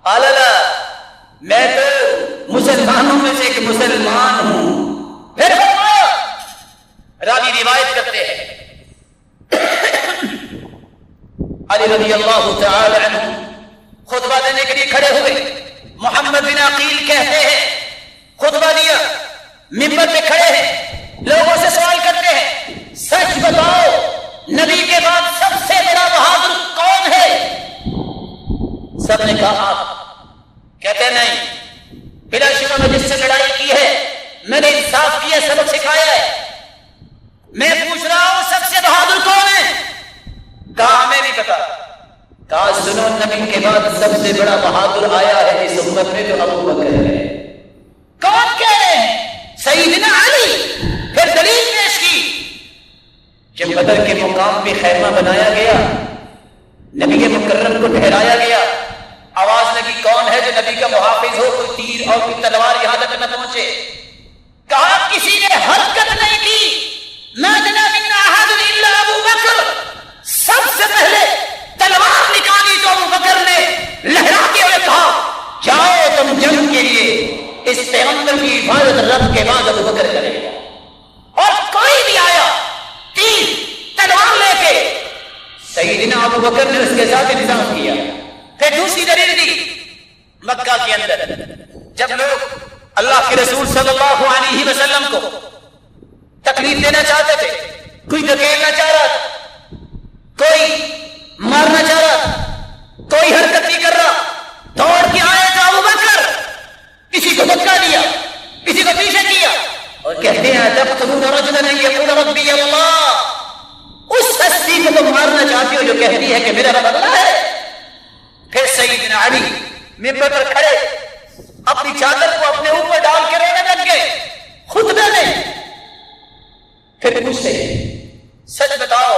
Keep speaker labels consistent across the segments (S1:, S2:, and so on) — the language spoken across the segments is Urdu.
S1: لا میں تو مسلمانوں میں سے ایک مسلمان ہوں. پھر فرمایا، راوی روایت کرتے ہیں علی رضی اللہ تعالی عنہ خطبہ دینے کے لیے کھڑے ہوئے. محمد بن عقیل کہتے ہیں خطبہ دیا، منبر پہ کھڑے ہیں، لوگوں سے سوال کرتے ہیں سچ بتاؤ نبی کے بعد سب سے بڑا بہادر کون ہے؟ سب نے کہا آپ. کہتے نہیں، بلا شبہ میں جس سے لڑائی کی ہے میں نے انصاف کیا، سبق سکھایا ہے. میں پوچھ رہا ہوں سب سے بہادر کون ہے؟ کہا ہمیں نہیں پتا. کہا سنو، نبی کے بعد سب سے بڑا بہادر آیا ہے اس امت میں تو ابو بکر ہے. کون کہہ رہے ہیں؟ سیدنا علی. پھر دلیل پیش کی. جب بدر کے مقام پہ خیمہ بنایا گیا، نبی مکرم کو ٹھہرایا گیا، آواز لگی کون ہے جو نبی کا محافظ ہو، کوئی تیر اور کوئی تلوار یہاں تک نہ پہنچے. کہا کسی نے حرکت نہیں کی. ما جنا منا احد الا ابو بکر. سب سے پہلے تلوار نکالی تو ابو بکر نے لہراتے ہوئے کہا جاؤ تم جنگ کے لیے، اس پیغمبر کی حفاظت رب کے بعد ابو بکر کرے گا. اور کوئی بھی آیا تیر تلوار لے کے، سیدنا ابو بکر نے اس کے ساتھ انتظام کیا. پھر دوسری دلیل دی، مکہ کے اندر جب لوگ اللہ کے رسول صلی اللہ علیہ وسلم کو تکلیف دینا چاہتے تھے، کوئی دھکیلنا چاہ رہا تھا، کوئی مارنا چاہ رہا تھا، کوئی حرکت نہیں کر رہا، دوڑ کے آئے تو ابو بکر کسی کو دھکا دیا، کسی کو پیچھے کیا اور کہتے ہیں تقتلون رجلا یقول ربی اللہ. اس ہستی کو تم مارنا چاہتے ہو جو کہتی ہے کہ میرا رب اللہ ہے. پھر سیدنا علی منبر پر کھڑے اپنی چادر کو اپنے اوپر ڈال کے رونے لگ گئے خطبے میں. پھر پوچھتے سچ بتاؤ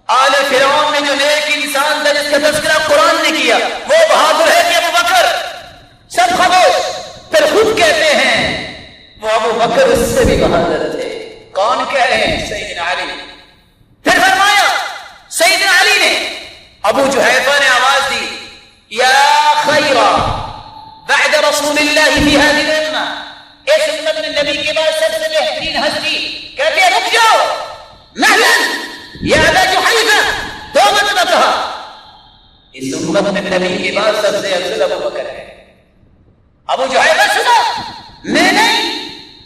S1: آل فرعون میں جو نیک انسان تھا جس کا تذکرہ قرآن نے کیا وہ بہادر ہے کہ ابو بکر؟ سب خاموش. پھر خود کہتے ہیں وہ ابو بکر اس سے بھی بہادر تھے. کون کہہ رہے ہیں؟ سیدنا علی. پھر فرمایا سیدنا علی نے، ابو جحیفہ نے آواز دی یا خیرا بعد رسول اللہ فی هذه الامہ. اس امت میں نبی کے بعد سب سے بہترین ہستی. کہتے ہیں رک جاؤ مہلا یا ابا جحیفہ. 2 مرتبہ کہا اس امت میں نبی کے بعد سب سے افضل ابو بکر ہے. ابو جحیفہ سنا، میں نہیں،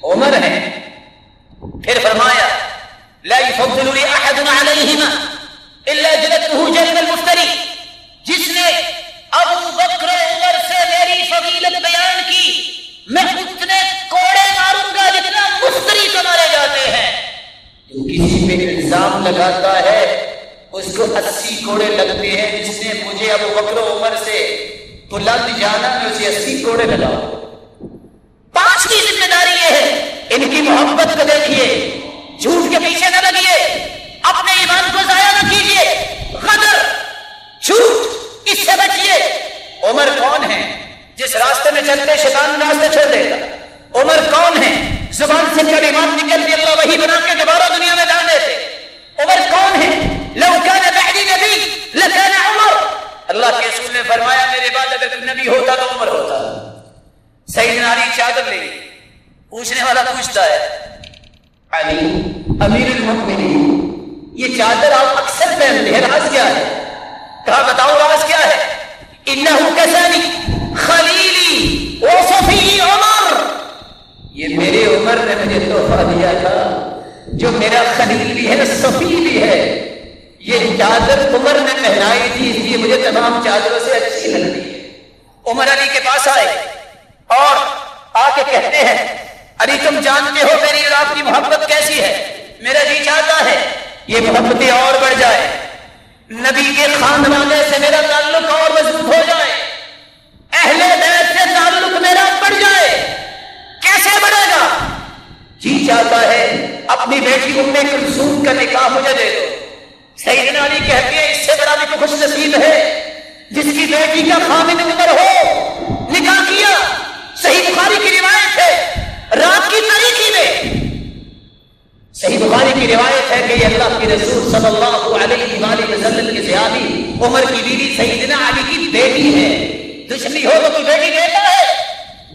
S1: عمر ہے. پھر فرمایا لا يفضل احد علیہما الا جلدته جلد المفتری. جس نے ابو بکر عمر سے میری فضیلت بیان کی میں اتنے کوڑے ماروں گا جتنا مفتری کو مارے جاتے ہیں. جو کسی پہ الزام لگاتا ہے اس کو 80 کوڑے لگتے ہیں. جس نے مجھے ابو بکر عمر سے بلند جانا میں اسے 80 کوڑے لگاؤ. 5ویں ذمہ داری یہ ہے ان کی محبت کو دیکھیے، جھوٹ کے پیچھے نہ لگیے، اپنے ایمان کو ضائع نہ کیجیے. غدر، جھوٹ، اس سے بچیے. عمر کون ہے جس راستے میں چلتے شیطان راستے چھوڑ دیتا؟ عمر کون ہے زبان سے کبھی بات نکلتی اللہ وہی بنا کے دوبارہ دنیا میں ڈال دیتے؟ عمر کون ہے لو کان بعدی نبی لکان عمر. اللہ کے رسول نے فرمایا میرے بعد اگر کوئی نبی ہوتا تو عمر ہوتا. سیدنا علی چادر لے، پوچھنے والا پوچھتا ہے علی امیر المؤمنین یہ چادر آپ اکثر پہنتے ہیں، راز کیا ہے؟ کہا بتاؤ راز کیا ہے؟ انہو کسانی خلیلی وصفی عمر. یہ میرے عمر نے مجھے تحفہ دیا تھا، جو میرا خلیل بھی ہے صفی بھی ہے. یہ چادر عمر نے پہنائی تھی اس لیے مجھے تمام چادروں سے اچھی لگتی ہے. عمر علی کے پاس آئے اور آ کے کہتے ہیں علی تم جانتے ہو میری اور آپ کی محبت کیسی ہے، میرا جی چاہتا ہے یہ محبتیں اور بڑھ جائے، نبی کے خاندان سے میرا تعلق اور مضبوط ہو جائے، اہل بیت سے تعلق میرا بڑھ جائے. کیسے بڑھے گا؟ جی چاہتا ہے اپنی بیٹی ام کلثوم کا نکاح مجھے دے دو. سیدنا علی کہتے ہیں اس سے بڑا بھی تو خوش نصیب ہے جس کی بیٹی کا خامد عمر ہو. نکاح کیا. صحیح بخاری کی روایت ہے رات کی تاریکی میں، صحیح بخاری کی روایت ہے کہ یہ اللہ کے رسول صلی اللہ علیہ وآلہ وسلم کے صحابی عمر کی بیوی سیدنا علی کی بیٹی ہے. دشمنی ہو تو تو بیٹی دیتا ہے.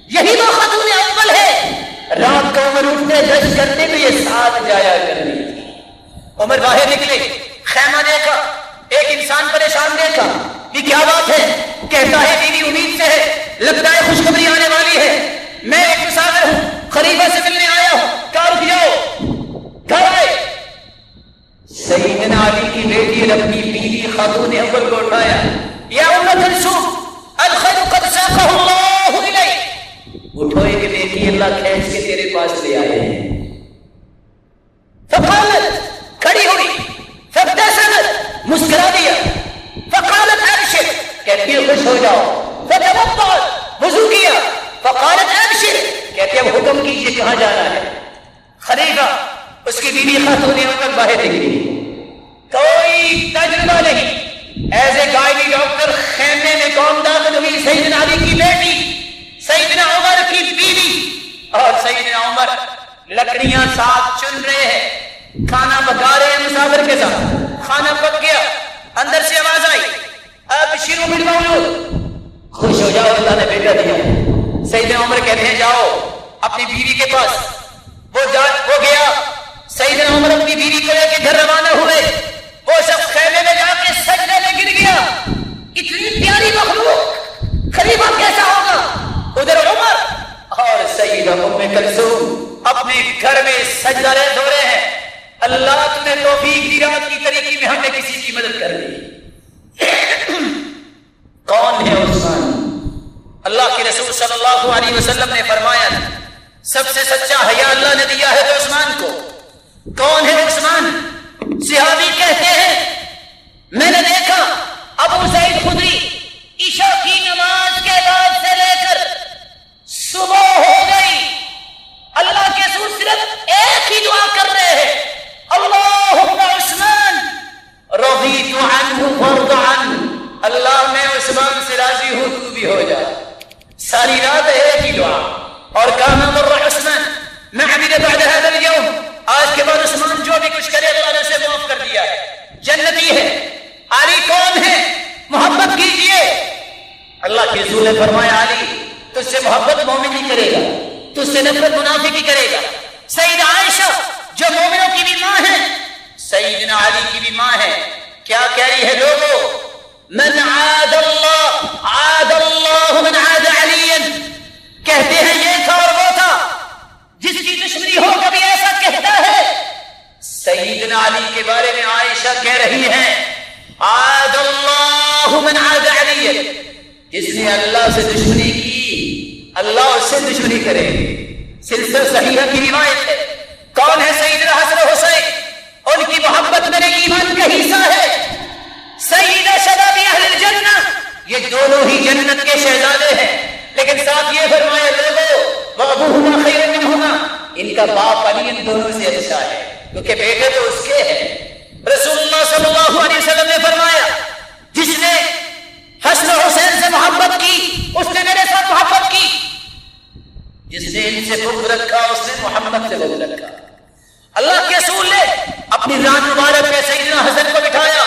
S1: یہی وہ خاتون اول ہے. رات کو عمر اٹھتے دش کرتے تو یہ ساتھ جایا کرنی تھی. عمر باہر نکلے, خیمہ دیکھا, ایک انسان پریشان دیکھا. یہ کیا بات ہے؟ کہتا ہے بیوی امید سے ہے, لگتا ہے خوشخبری آنے والی ہے. میں ایک مسافر ہوں, خلیفہ سے ملنے آیا ہوں. کہا رک جاؤ. گھر آئے, سیدنا علی کی بیٹی نے اپنی بیوی خاتون اول کو اٹھایا. یا ام کلثوم الخیر قد ساقہ اللہ الیک. اٹھو ایک بیٹی اللہ کھینچ کے تیرے پاس لے آئے ہیں. فقالت, کھڑی ہوئی. فابتسمت, مسکرا دیا. فقالت ابشر, کہتی ہے خوش ہو جاؤ. فتوضأت, وضو کیا. فقالت ابشر, کہتی ہے اب حکم کیجیے کہاں جانا ہے. خلیفہ اس کی بیوی خاتون اول باہر نکلی, کوئی تجربہ نہیں. ایز اے گائنی ڈاکٹر خیمے میں کون داخل ہوئی؟ سیدنا علی کی بیٹی, سیدنا عمر کی بیوی. اور سیدنا عمر لکڑیاں ساتھ چن رہے ہیں, کھانا پکا رہے ہیں مسافر کے ساتھ. کھانا پک گیا, اندر سے آواز آئی اب شروع بالمولود, خوش ہو جاؤ اللہ نے بیٹا دیا. سیدنا عمر کہتے ہیں جاؤ اپنی بیوی کے پاس. وہ گیا. سیدنا عمر اپنی بیوی کو لے کے گھر روانہ ہوئے. وہ شخص خیمے میں جا کے سجدے میں گر گیا. اتنی پیاری مخلوق, خلیفہ کیسا ہوگا؟ ادھر عمر اور سیدہ ام کلثوم اپنے گھر میں سجدہ دو رہے ہیں. اللہ تمہیں توفیق دی, رات کی طریقے میں ہم نے کسی کی مدد کر دی. کون ہے عثمان؟ اللہ کے رسول صلی اللہ علیہ وسلم نے فرمایا سب سے سچا حیا اللہ نے دیا ہے تو عثمان کو. کون ہے عثمان؟ صحابی کہتے ہیں میں نے دیکھا ابو سعید خدری عشاء کی نماز کے بعد سے لے کر صبح ہو گئی, اللہ کے رسول صرف ایک ہی دعا کر رہے ہیں, اللہم عثمان رضیت عنہ فرض عنہ. اللہ میں عثمان سے راضی ہوں تو بھی ہو جا. ساری رات ایک ہی دعا. اور کہا مر عثمان میں عمل بعد هذا اليوم, آج کے بعد عثمان جو بھی کچھ کرے اللہ نے اسے معاف کر دیا ہے, جنتی ہے. علی کون ہے؟ محبت کیجئے. اللہ کے رسول نے فرمایا علی تجھ سے محبت مومن ہی کرے گا, تجھ سے نفرت منافق ہی کرے گا. سیدہ عائشہ جو مومنوں کی بھی ماں ہے, سیدنا علی کی بھی ماں ہے, کیا کہہ رہی ہے لوگوں؟ من عاد اللہ عاد اللہ من عاد علی. کہتے ہیں یہ تھا اور وہ تھا, جس کی دشمنی ہو کبھی ایسا کہتا ہے. سیدنا علی کے بارے میں عائشہ کہہ رہی ہے عاد اللہ من عاد علی. جس نے اللہ سے دشمنی کی اللہ اس سے دشمنی کرے. سلسلہ صحیحہ کی روایت ہے. کون ہے سیدنا حسن حسین؟ ان کی محبت میرے ایمان کا حصہ ہے. سیدہ شباب اہل الجنہ, یہ دونوں ہی جنت کے شہزادے ہیں. لیکن ساتھ یہ فرمایا لوگوں وابوہما خیر منہما, ان کا باپ علی ان دونوں سے اچھا ہے کیونکہ بیٹے تو اس کے ہیں. رسول اللہ صلی اللہ علیہ وسلم نے فرمایا جس نے حسن حسین سے محبت کی اس نے میرے ساتھ محبت کی, جس نے ان سے بغض رکھا اس نے محمد سے بغض رکھا. اللہ کے رسول نے اپنی رات مبارک میں سیدنا حسن کو بٹھایا,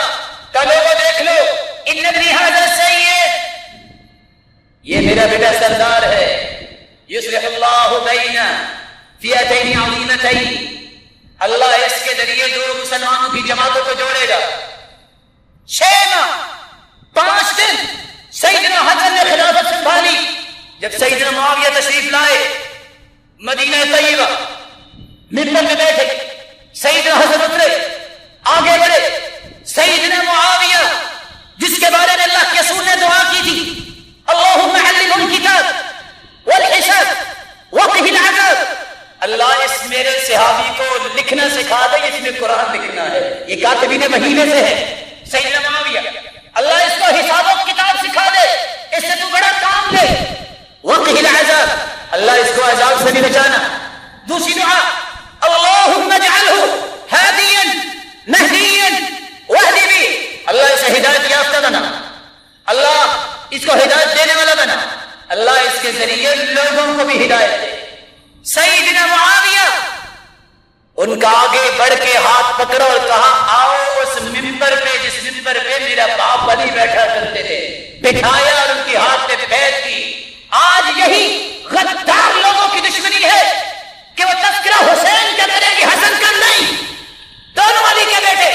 S1: کہ لوگوں دیکھ لو ان ابنی ھذا سید, یہ میرا بیٹا سردار ہے. یصلح اللہ بین فئتین عظیمتین, اللہ اس کے ذریعے دو مسلمانوں کی جماعتوں کو جوڑے گا. 6 ماہ 5 دن سیدنا حسن نے خلافت سنبھالی. جب سیدنا معاویہ تشریف لائے مدینہ طیبہ, ممبر میں بیٹھے, سیدنا حسن اترے, آگے بڑھے. سیدنا معاویہ جس کے بارے میں اللہ کے رسول نے دعا کی تھی اللہم علمہ الکتاب والحساب وقہ العذاب, اللہ اس میرے صحابی کو لکھنا سکھا دے, اس میں قرآن لکھنا ہے. یہ کاتبین وحی میں سے ہے سیدنا معاویہ. اللہ اس کو حساب و کتاب سکھا دے, اس سے تو بڑا کام لے. وقہ العذاب, اللہ اس کو عذاب سے بھی بچانا. دوسری دعا اللہم اجعلہ ہادیا مہدیا واہدی بی, اللہ اسے ہدایت یافتہ بنا, اللہ اس کو ہدایت دینے والا بنا, اللہ اس کے ذریعے لوگوں کو بھی ہدایت دے. سیدنا معاویہ ان کا آگے بڑھ کے ہاتھ پکڑا اور کہا آؤ اس ممبر پہ جس ممبر پہ میرا باپ علی بیٹھا کرتے تھے. بٹھایا اور ان کی ہاتھ میں بیعت کی. آج یہی غدار لوگوں کی دشمنی ہے کہ وہ تذکرہ حسین کا کریں گے، حسن کا نہیں. دونوں علی کے بیٹے،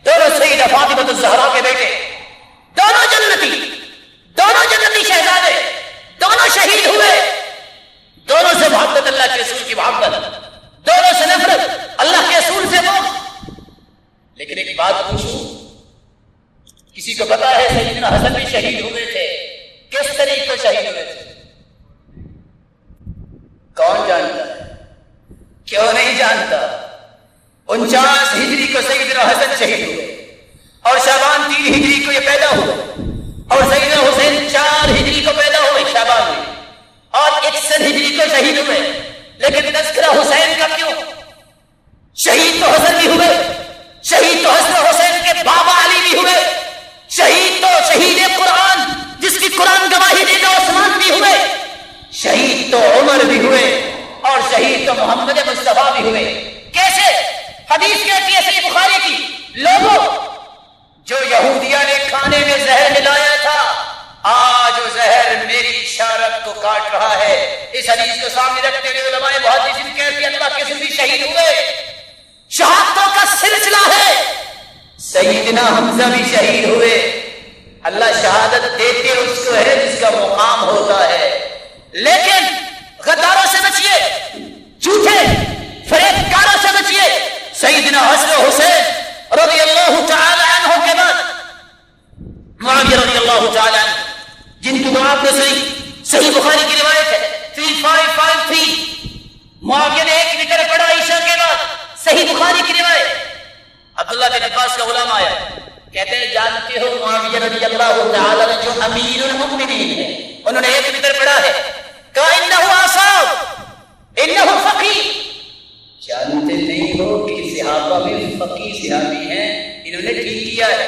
S1: دونوں سیدہ فاطمہ الزہرا کے بیٹے، دونوں جنتی شہزادے، دونوں شہید ہوئے. دونوں سے محبت، اللہ کے رسول کی محبت، دونوں سے نفرت، اللہ کے رسول سے بغض. لیکن ایک بات پوچھوں، کسی کو پتا ہے سیدنا حسن بھی شہید ہوئے تھے؟ کس طریقے سے شہید ہوئے تھے؟ کون جانتا ہے؟ کیوں نہیں جانتا؟ 49 ہجری کو سیدنا حسن شہید ہوئے اور شعبان 3 ہجری کو یہ پیدا ہوئے اور سیدنا حسین 4 ہجری کو پیدا ہوئے شعبان میں اور 61 ہجری کو شہید ہوئے. لیکن تذکرہ حسین کا کیوں؟ شہید تو حسن بھی ہوئے، شہید تو حسن حسین کے بابا علی بھی ہوئے، شہید تو شہید قرآن جس کی قرآن گواہی دے گا عثمان بھی ہوئے، شہید تو عمر بھی ہوئے اور شہید تو محمد مصطفیٰ بھی ہوئے. کیسے؟ حدیث کہتی ہے صحیح بخاری کی، لوگوں جو یہودیہ نے کھانے میں زہر ملایا تھا، آج وہ زہر میری اشارت کو کاٹ رہا ہے. اس حدیث کو سامنے رکھتے ہوئے علماء محدثین کہتے ہیں اللہ کے رسول بھی شہید ہوئے. شہادتوں کا سلسلہ ہے. سیدنا حمزہ بھی شہید ہوئے. اللہ شہادت دیتے اس کو ہے جس کا مقام ہوتا ہے. لیکن غداروں سے بچیے، جھوٹے فریب کاروں سے بچیے. سیدنا حسن حسین رضی اللہ تعالی عنہ کے بعد معاویہ رضی اللہ تعالی عنہ، جن کی دعا کو صحیح بخاری کی روایت ہے 3553، معاویہ نے 1 وتر پڑھا عشاء کے بعد. صحیح بخاری کی روایت. عبداللہ بن عباس کا غلام آیا، کہتے ہیں جانتے ہو معاویہ رضی اللہ تعالی عنہ جو امیر المؤمنین ہے، انہوں نے 1 وتر پڑھا ہے. کہا انہو آصاب انہو فقی. جانتے نہیں ہو کہ صحابہ میں فقی صحابی ہیں، انہوں نے ٹھیک کیا ہے.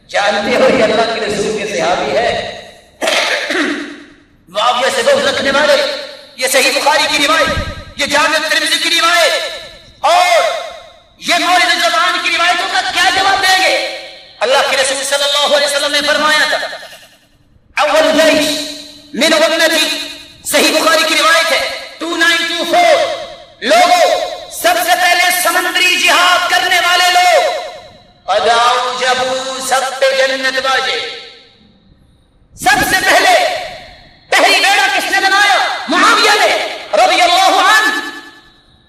S1: جانتے ہو یہ اللہ کے رسول کے صحابی ہے. معاویہ سے بغض رکھنے والے، یہ صحیح بخاری کی روایت، یہ جامع ترمذی کی روایت اور یہ مورد زبان کی روایتوں کا کیا جواب دیں گے؟ اللہ کے رسول صلی اللہ علیہ وسلم نے فرمایا تھا اول جیش من امتی، صحیح بخاری کی روایت ہے 2924، لوگوں سب سے پہلے سمندری جہاد کرنے والے لوگ قد اوجبوا، سب پہ جنت باجے. سب سے پہلے پہلی بیڑا کس نے بنایا؟ معاویہ نے رضی اللہ عنہ.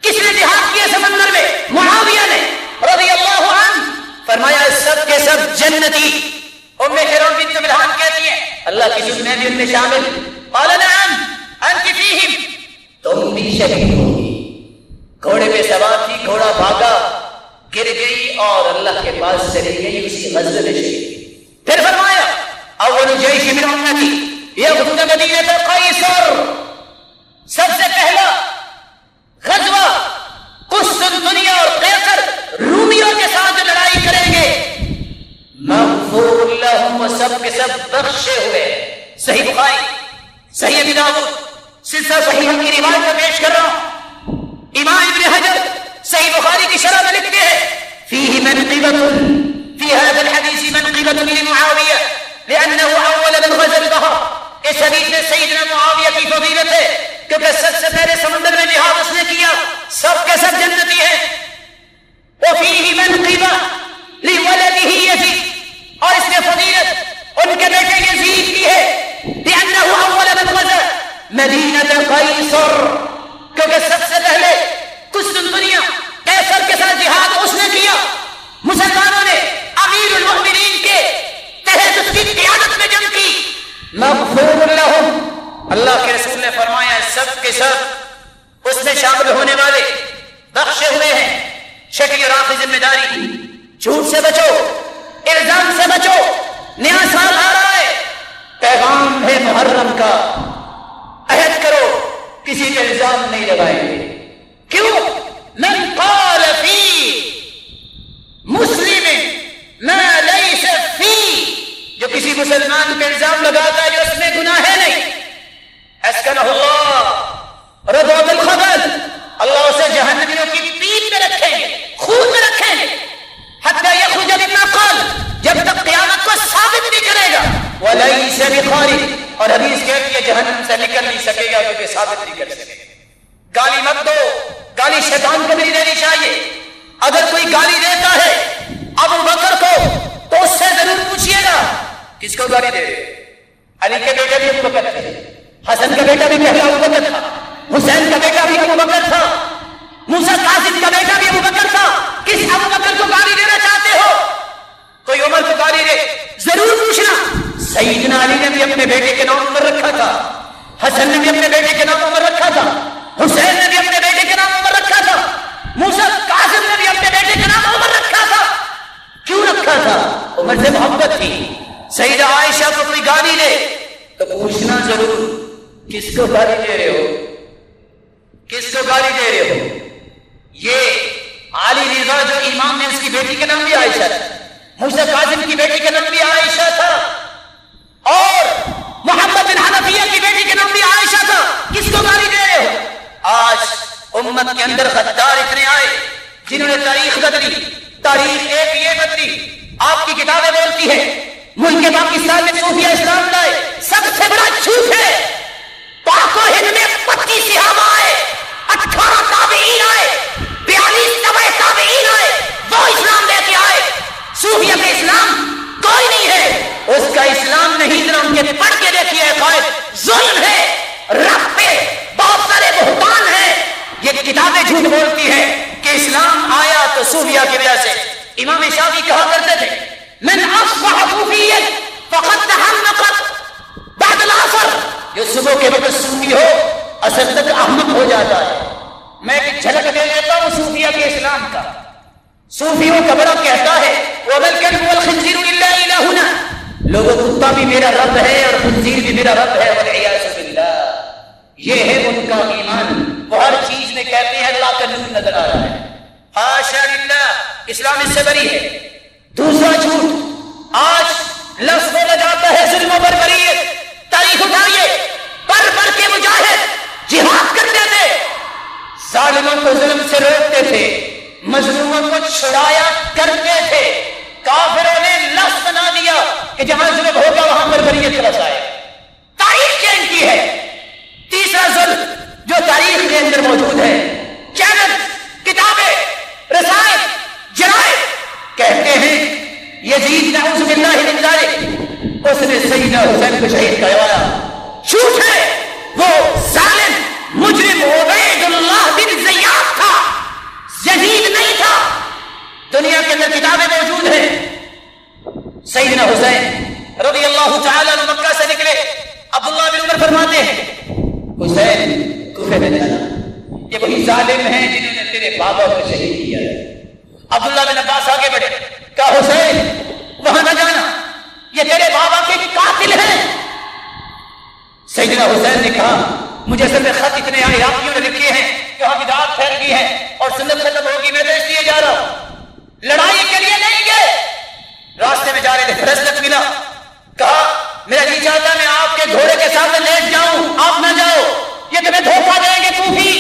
S1: کس نے جہاد کیا سمندر میں؟ معاویہ نے رضی اللہ عنہ. فرمایا سب کے سب جنتی. ام حرام بنت ملحان کہتی ہیں اللہ کی میں بھی ان میں شامل. قال نعم انت فیہم، تم بھی شہید ہوگی. گھوڑے پہ سوار تھی، گھوڑا بھاگا، گر گئی اور اللہ کے پاس چلی گئی، اسی غزوے میں شہید. پھر فرمایا اول جیش من امتی یغزون مدینہ قیصر، سب سے پہلا غزوہ قسطنطنیہ اور قیصر رومیوں کے ساتھ لڑائی کریں گے. مغفور لهم، سب کے سب بخشے ہوئے. صحیح بخاری، صحیح ابی داؤد، سلسلہ صحیح کی روایت میں پیش کر رہا ہوں. امام ابن حجر صحیح بخاری کی شرح میں لکھتے ہیں فیہ منقبۃ فی هذا الحدیث منقبۃ لمعاویہ لأنه اول من غزا البحر. اس حدیث میں سیدنا معاویہ کی فضیلت ہے کیونکہ سب سے پہلے سمندر میں جہاد اس نے کیا. سب کے سب جنتی ہیں. وفیہ منقبہ لولدہ یزید، اور اس میں فضیلت ان کے بیٹے یزید کی ہے لأنه اول من غزا مدینہ قیصر، کیونکہ سب سے پہلے قسطنطنیہ قیصر کے ساتھ جہاد اس نے کیا. مسلمانوں نے امیر المؤمنین کے تحت اس کی قیادت میں جنگ کی. مغفور لهم، اللہ کے رسول نے فرمایا سب کے سب اس میں شامل ہونے والے بخشے ہوئے ہیں. شکل اور آخری ذمہ داری، جھوٹ سے بچو، الزام سے بچو. نیا سال آ رہا ہے، پیغام ہے محرم کا، عہد کرو کسی پہ الزام نہیں لگائیں گے. کیوں؟ من قال فی مسلم ما لیس فی، جو کسی مسلمان پہ الزام لگاتا ہے جو اس میں گناہ ہے نہیں، اسکنہ اللہ رضوت الخبل، اللہ اسے جہنمیوں کی پیٹ میں رکھیں گے، خون میں رکھیں گے. حتی یخرج مما قال، جب تک قیامت کو ثابت نہیں کرے گا. ولیس بخارج، اور حدیث کہتی ہے جہنم سے نکل نہیں سکے گا کیونکہ ثابت نہیں کر سکے گا۔ گالی مت دو، گالی شیطان کو نہیں دینی چاہیے۔ اگر کوئی گالی دیتا ہے ابو بکر کو تو اس سے ضرور پوچھئے گا کس کو گالی دے رہے؟ علی کے بیٹے بھی ابو بکر تھے، حسن کا بیٹا بھی پہلا ابو بکر تھا، حسین کا بیٹا بھی ابو بکر تھا، موسیٰ کاظم کا بیٹا بھی ابو بکر تھا۔ کس ابو بکر کو گالی دینا چاہتے ہو؟ کوئی عمر کو گالی دے ضرور پوچھنا۔ سیدنا علی نے بھی اپنے بیٹے کے نام عمر رکھا تھا، حسن نے بھی اپنے بیٹے کے نام عمر رکھا تھا، حسین نے بھی اپنے بیٹے کے نام عمر رکھا تھا، موسیٰ کاظم نے بھی اپنے بیٹے کے نام عمر رکھا تھا۔ کیوں رکھا تھا؟ عمر سے محبت تھی۔ سیدہ عائشہ کو کوئی گالی دے تو پوچھنا ضرور کس کو گالی دے رہے ہو، کس کو گالی دے رہے ہو۔ یہ علی رضا جو امام نے اس کی بیٹی کے نام بھی عائشہ تھا، موسیٰ کاظم کی بیٹی کا نام بھی عائشہ تھا، اور محمد بن حنفیہ کی بیٹی کا نام بھی عائشہ تھا۔ کس کو گالی دے رہے ہو؟ آج امت کے اندر غدار اتنے آئے جنہوں نے تاریخ بدلی، تاریخ ایک یہ بدلی۔ آپ کی کتابیں بولتی ہیں ملک پاکستان میں صوفیہ اسلام لائے، سب سے بڑا جھوٹ ہے۔ پاک و ہند میں 25 صحابہ آئے، 18 تابعین آئے، 42 تبع تابعین آئے، وہ اسلام لے کے آئے۔ صوفیہ کا اسلام کوئی نہیں ہے، اس کا اسلام نہیں ذرا ان کے پڑھ کے دیکھیے عقائد ظلم ہے، رب پہ بہت سارے بہتان ہیں۔ یہ کتابیں جھوٹ بولتی ہیں کہ اسلام آیا تو صوفیہ کی وجہ سے۔ امام شافعی کہا کرتے تھے من اصبح صوفیا فقد تحمقت بعد العصر، جو صبح کے وقت صوفی ہو اصل تک احمق ہو جاتا ہے۔ میں ایک جھلک دے دیتا ہوں صوفیہ کے اسلام کا۔ صوفیوں کا بڑا کہتا ہے وَمَا الْكَلْبُ وَالْخِنْزِيرُ إِلَّا إِلَٰهُنَا، لوگوں کتا بھی میرا رب ہے اور خنزیر بھی میرا رب ہے، وَالْعِيَاذُ بِاللَّهِ۔ یہ ہے ان کا ایمان، وہ ہر چیز میں کہتے ہیں اللہ کا نور نظر آ رہا ہے۔ حاشا للہ، اسلام اس سے بری ہے۔ دوسرا جھوٹ آج لفظ بولا جاتا ہے ظلم و بربریت۔ تاریخ اٹھائیے، بر کے مجاہد جہاد کرتے تھے، ظالموں کو ظلم سے روکتے تھے، مظلوموں کو چھڑایا کرتے تھے۔ کافروں نے لفظ بنا دیا کہ جہاں ظلم ہوگا وہاں بربریت رس آئے۔ تاریخ چینج کی ہے۔ تیسرا ظلم جو تاریخ کے اندر موجود ہے، چینل، کتابیں، رسائل، جرائد کہتے ہیں یزید نعوذ باللہ من ذالک، اس نے سیدنا حسین کو شہید کروایا۔ جھوٹ ہے، وہ ظالم مجرم عبید اللہ بن زیاد تھا، یزید نہیں تھا۔ دنیا کے اندر کتابیں موجود ہیں۔ سیدنا حسین رضی اللہ تعالیٰ عنہ مکہ سے نکلے، عبداللہ بن عمر فرماتے ہیں حسین کوفے میں جانا، یہ وہی ظالم ہیں جنہوں نے تیرے بابا کو شہید کیا ہے۔ عبداللہ بن عباس آگے بڑھے، کہا حسین وہاں نہ جانا، یہ تیرے بابا کے قاتل ہیں۔ سیدنا حسین نے کہا مجھے اصل میں خط اتنے آئے آپ نے لکھے ہیں کہ وہاں بدعات پھیل گئی ہے اور سنت ختم ہوگی، میں تو اس لیے جا رہا ہوں، لڑائی کے لیے نہیں گئے۔ راستے میں جا رہے تھے، فیصلہ ملا، کہا میرا جی چاہتا ہے میں آپ کے گھوڑے کے سامنے لیٹ جاؤں، آپ نہ جاؤ، یہ تمہیں دھوکہ دیں گے صوفی،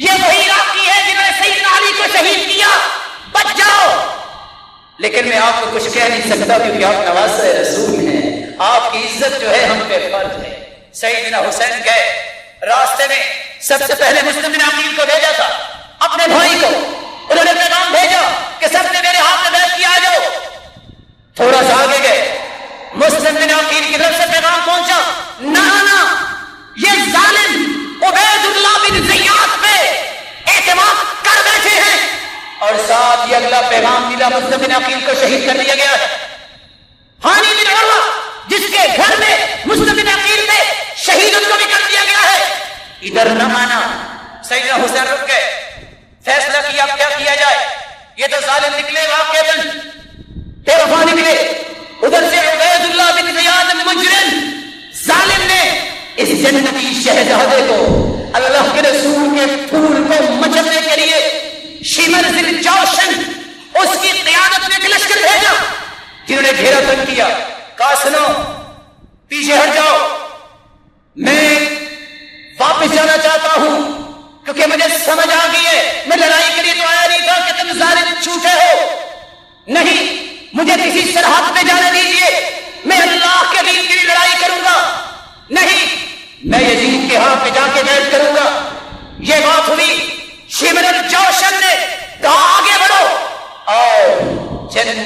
S1: یہ وہی عراقی ہے جنہوں نے سیدنا علی کو شہید کیا، بچ جاؤ۔ لیکن میں آپ کو کچھ کہہ نہیں سکتا کیونکہ آپ نواسہ رسول ہیں، آپ کی عزت جو ہے ہم پہ فرض ہے۔ سیدنا حسین گئے، راستے میں سب سے پہلے مسلم بن عقیل کو بھیجا تھا، اپنے بھائی کو انہوں نے پیغام بھیجا کہ سب نے میرے ہاتھ میں بیعت کیا، آ جاؤ۔ تھوڑا سا آگے گئے، مسلم بن عقیل کی طرف سے پیغام پہنچا، نہ یہ ظالم عبید اللہ بن زیاد پہ اعتماد کر بیٹھے ہیں، اور ساتھ یہ اگلا پیغام ملا مسلم بن عقیل کو شہید کر دیا گیا ہے۔ ہانی بن عروہ جس کے گھر میں مسلم بن عقیل تھے، شہید ان کو بھی کر دیا گیا ہے۔ ادھر نہ مانا، سیدنا حسین رک گئے، فیصلہ کیا اب کیا کیا جائے۔ یہ تو ظالم نکلے، واقعتاً بے وفا نکلے، ادھر سے عبید اللہ بن زیاد مجرم ظالم نے اس جنتی شہزادے کو اللہ کے رسول کے پھول کو مچلنے کے لیے شمر ذل جوشن اس کی قیادت میں ایک لشکر بھیجا، جنہوں نے گھیرا تنگ کیا، کہا سنو پیچھے ہٹ جاؤ، میں واپس جانا چاہتا ہوں کیونکہ مجھے سمجھ آ گئی ہے میں لڑائی کے لیے تو آیا نہیں تھا کہ تم ظالم جھوٹے ہو، نہیں مجھے کسی سرحد پہ جانے دیجیے، میں اللہ کے دین کے لیے لڑائی کروں گا۔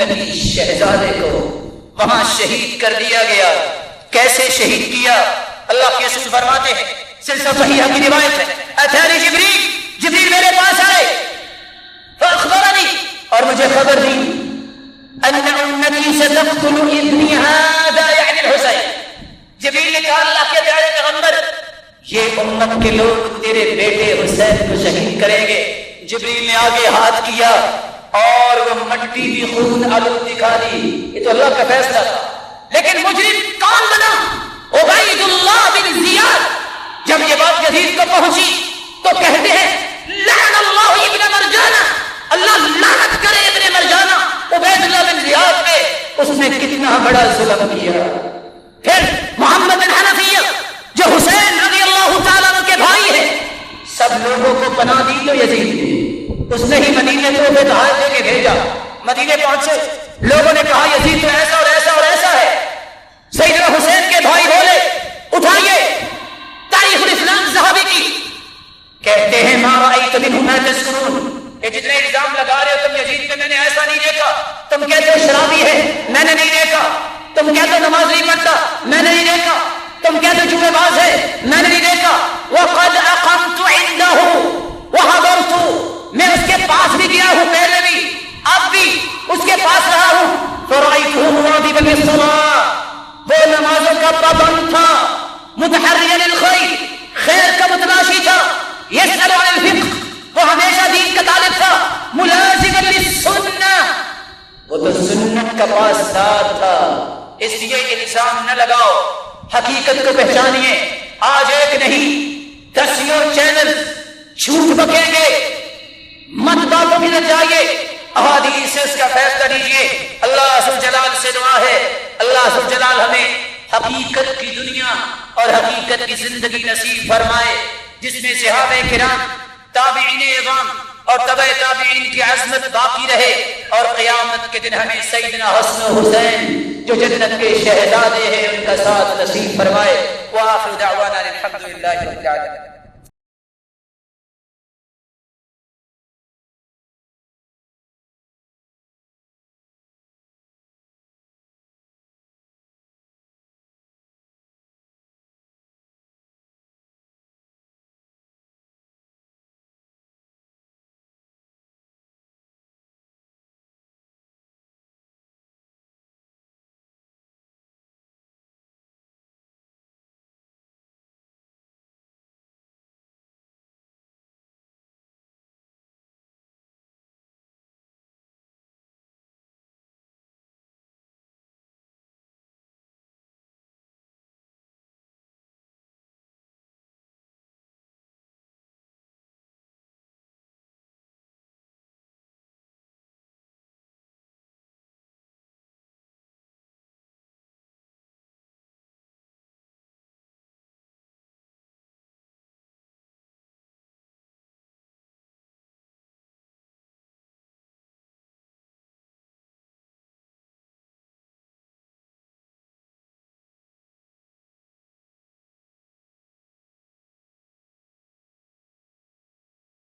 S1: نبی شہزادے کو وہاں شہید کر دیا گیا. کیسے شہید کیا؟ اللہ کے رسول فرماتے ہیں، سلسلہ صحیحہ کی روایت ہے، اتانی جبریل میرے پاس آئے فاخبرنی، اور مجھے خبر دی، ان امتی ستقتل ابنی هذا یعنی الحسین. جبریل نے کہا اللہ کے پیارے پیغمبر، یہ امت کے لوگ تیرے بیٹے حسین کو شہید کریں گے. جبریل نے آگے ہاتھ کیا اور وہ مٹی بھی خون آلود دکھا دی. یہ تو اللہ کا فیصلہ تھا. لیکن مجرم کون بنا؟ عبید اللہ بن زیاد. جب یہ بات یزید کو پہنچی تو کہتے ہیں لعن اللہ ابن مرجانہ، اللہ لعنت کرے ابن مرجانہ، عبید اللہ بن زیاد پہ، اس نے کتنا بڑا ظلم کیا. پھر محمد بن حنفیہ جو حسین رضی اللہ تعالیٰ عنہ کے بھائی ہیں، سب لوگوں کو پناہ دی تو یزید نے، اس نے ہی مدینے کو بے تحائف دے کے بھیجا. مدینے پہنچے، لوگوں نے کہا یزید تو ایسا اور ایسا اور ایسا ہے. سیدنا حسین کے بھائی بولے اٹھائیے تاریخ الاسلام صحابی کی، کہتے ہیں ما رأیت منہ ما تذکرون، کہ جتنے الزام لگا رہے ہو تم یزید پہ، میں نے ایسا نہیں دیکھا. تم کہتے ہو شرابی ہے، میں نے نہیں دیکھا. تم کہتے ہو نماز نہیں پڑھتا، میں نے نہیں دیکھا. تم کہتے ہو جمعہ باز ہے، میں نے نہیں دیکھا. وقد اقمت عنده وحضرت، میں اس کے پاس بھی گیا ہوں، پہلے بھی اب بھی اس کے پاس رہا ہوں. فرأيته مواظبا للصلاة، وہ نمازوں کا پابند تھا. متحریا للخیر، خیر کا متلاشی تھا. یسأل عن الفقہ، وہ ہمیشہ دین کا طالب تھا. ملازما للسنہ، وہ تو سنت کا پاسدار تھا. اس لیے الزام نہ لگاؤ، حقیقت کو پہچانیے. آج ایک نہیں 10 چینل جھوٹ بکیں گے، مت باتوں کی نہ جائیے، احادیث سے اس کا فیصلہ لیجیے. اللہ ذوالجلال سے دعا ہے، اللہ ذوالجلال ہمیں حقیقت کی دنیا اور حقیقت کی زندگی نصیب فرمائے، جس میں صحابہ کرام، تابعین اعظام اور تبع تابعین کی عظمت باقی رہے، اور قیامت کے دن ہمیں سیدنا حسن و حسین جو جنت کے شہزادے ہیں ان کا ساتھ نصیب فرمائے. وآخر دعوانا الحمدللہ رب العالمین.